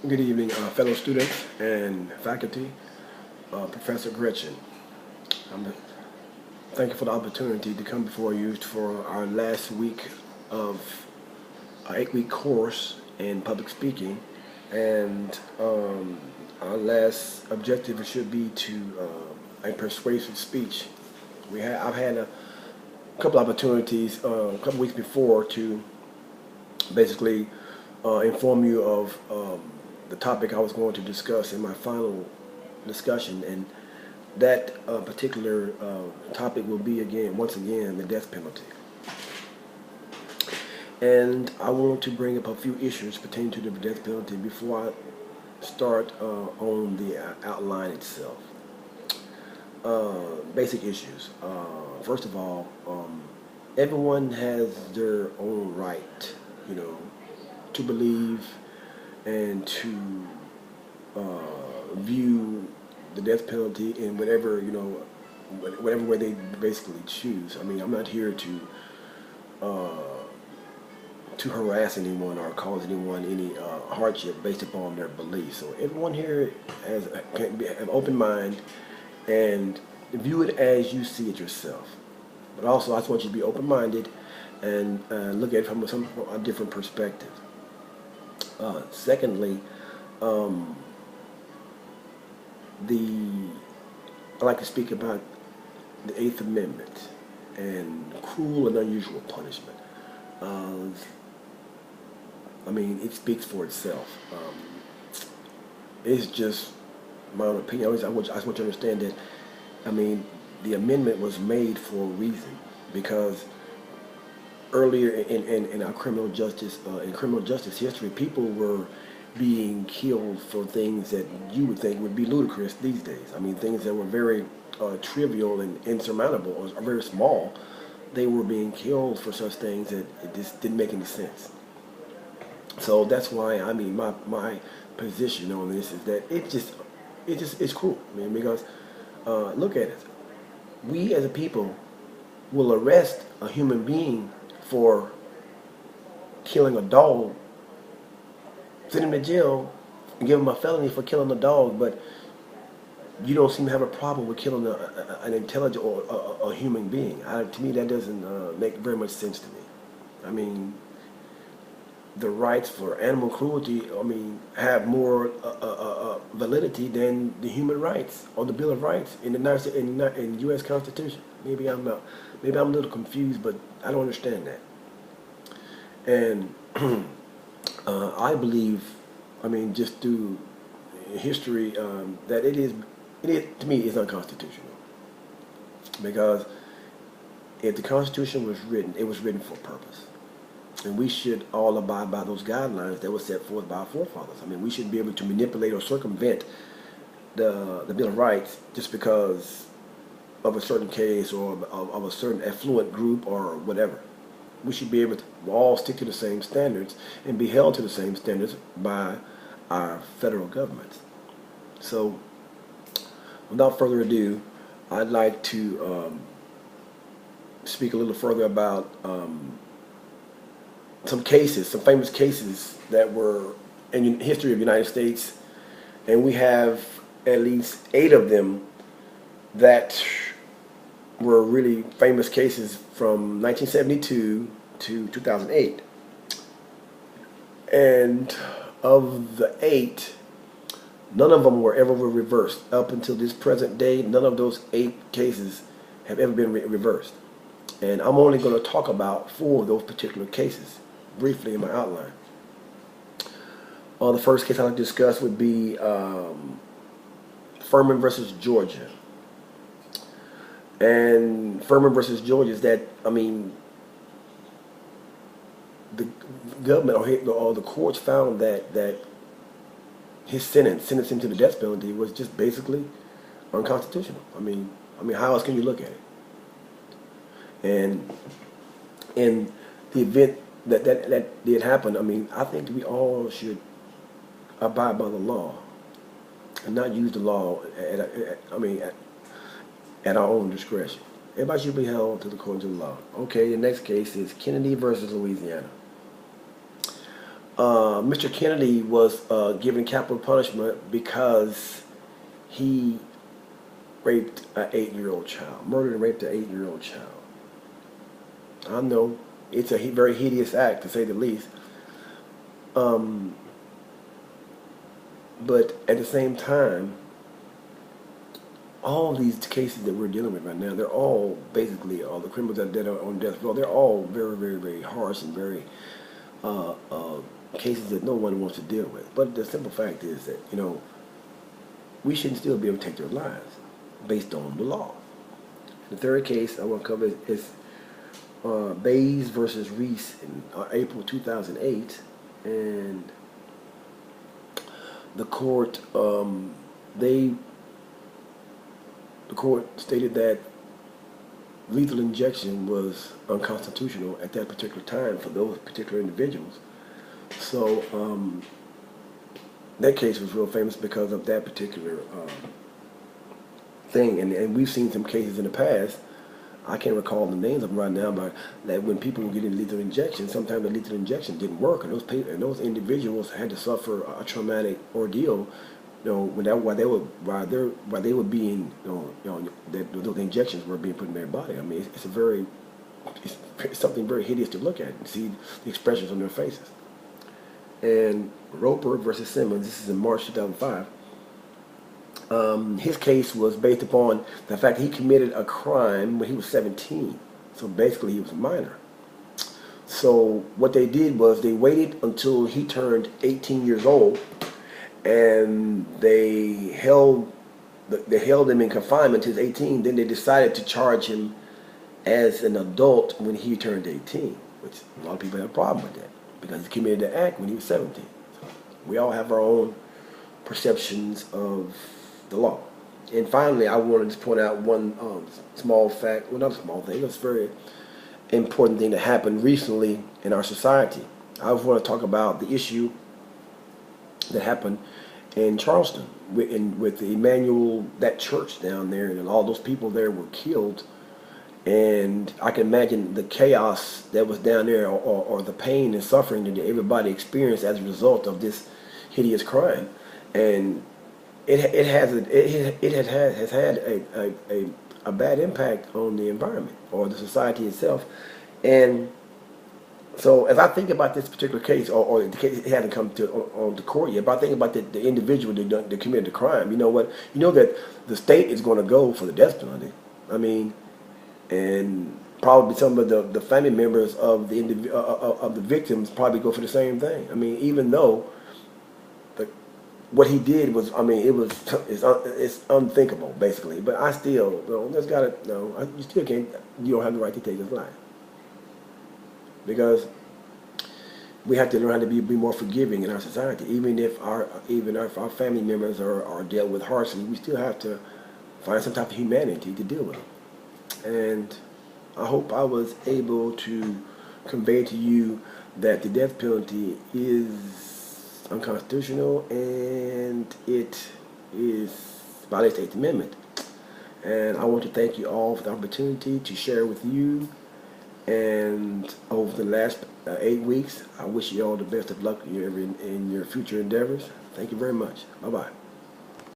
Good evening, fellow students and faculty. Professor Gretchen. I'm thank you for the opportunity to come before you for our last week of our 8-week course in public speaking, and our last objective should be to a persuasive speech. I've had a couple opportunities a couple weeks before to basically inform you of the topic I was going to discuss in my final discussion, and that particular topic will be once again, the death penalty. And I want to bring up a few issues pertaining to the death penalty before I start on the outline itself. Basic issues. First of all, everyone has their own right, to believe and to view the death penalty in whatever way they basically choose. I mean, I'm not here to harass anyone or cause anyone any hardship based upon their beliefs. So everyone here have an open mind and view it as you see it yourself. But also, I just want you to be open-minded and look at it from a different perspective. Secondly, I like to speak about the Eighth Amendment and cruel and unusual punishment. I mean, it speaks for itself. It's just my own opinion. I just want you to understand that, I mean, the amendment was made for a reason, because earlier in our criminal justice history, people were being killed for things that you would think would be ludicrous these days. I mean, things that were very trivial and insurmountable or very small. They were being killed for such things that it just didn't make any sense. So that's why, I mean, my position on this is that it's cruel. I mean, because look at it. We as a people will arrest a human being for killing a dog, send him to jail, and give him a felony for killing a dog, but you don't seem to have a problem with killing an intelligent or a human being. To me, that doesn't make very much sense to me. I mean, the rights for animal cruelty, I mean, have more validity than the human rights or the Bill of Rights in the U.S. Constitution. Maybe I'm a little confused, but I don't understand that. And I believe, I mean, just through history, that it to me is unconstitutional, because if the Constitution was written, it was written for a purpose. And we should all abide by those guidelines that were set forth by our forefathers. I mean, we shouldn't be able to manipulate or circumvent the Bill of Rights just because of a certain case or of a certain affluent group or whatever. We should be able to all stick to the same standards and be held to the same standards by our federal government. So, without further ado, I'd like to speak a little further about some famous cases that were in the history of the United States, and we have at least 8 of them that were really famous cases from 1972 to 2008. And of the 8, none of them were ever reversed. Up until this present day, none of those 8 cases have ever been reversed. And I'm only going to talk about 4 of those particular cases briefly in my outline. The first case I'd like to discuss would be Furman versus Georgia. And Furman versus Georgia is that, I mean, the government or the courts found that his sentencing him to the death penalty was just basically unconstitutional. I mean, how else can you look at it? And in the event that did happen, I mean, I think we all should abide by the law and not use the law at our own discretion. Everybody should be held to the according to the law. Okay, the next case is Kennedy versus Louisiana. Mr. Kennedy was given capital punishment because he raped an 8-year-old child, murdered and raped an 8-year-old child. I know it's a very hideous act, to say the least. But at the same time, all these cases that we're dealing with right now, they're all basically, all the criminals that are on death row, they're all very, very, very harsh and very cases that no one wants to deal with. But the simple fact is that, we shouldn't still be able to take their lives based on the law. The third case I want to cover is Bays versus Reese in April 2008, and the court the court stated that lethal injection was unconstitutional at that particular time for those particular individuals. So that case was real famous because of that particular thing, and we've seen some cases in the past. I can't recall the names of them right now, but that when people were getting lethal injections, sometimes the lethal injection didn't work, and those individuals had to suffer a traumatic ordeal. While they were being, those injections were being put in their body. I mean, it's something very hideous to look at and see the expressions on their faces. And Roper versus Simmons, this is in March 2005. His case was based upon the fact that he committed a crime when he was 17. So basically he was a minor. So what they did was they waited until he turned 18 years old, and they held him in confinement until he was 18. Then they decided to charge him as an adult when he turned 18, which a lot of people have a problem with that because he committed the act when he was 17. So we all have our own perceptions of the law. And finally, I wanted to point out one small fact, well, not a small thing, it's a very important thing that happened recently in our society. I want to talk about the issue that happened in Charleston with the Emmanuel, that church down there, and all those people there were killed. And I can imagine the chaos that was down there, or the pain and suffering that everybody experienced as a result of this hideous crime. And it has had a bad impact on the environment or the society itself. And so as I think about this particular case, or the case, it hasn't come on to court yet, but I think about the individual that committed the crime. You know what? You know that the state is going to go for the death penalty. I mean, and probably some of the family members of the victims probably go for the same thing. I mean, even though what he did was, I mean, it's unthinkable, basically. But I still, you still can't, you don't have the right to take his life. Because we have to learn how to be more forgiving in our society. Even if our family members are dealt with harshly, we still have to find some type of humanity to deal with them. And I hope I was able to convey to you that the death penalty is unconstitutional, and it violates the 8th Amendment. And I want to thank you all for the opportunity to share with you. And over the last 8 weeks, I wish you all the best of luck in your future endeavors. Thank you very much. Bye-bye.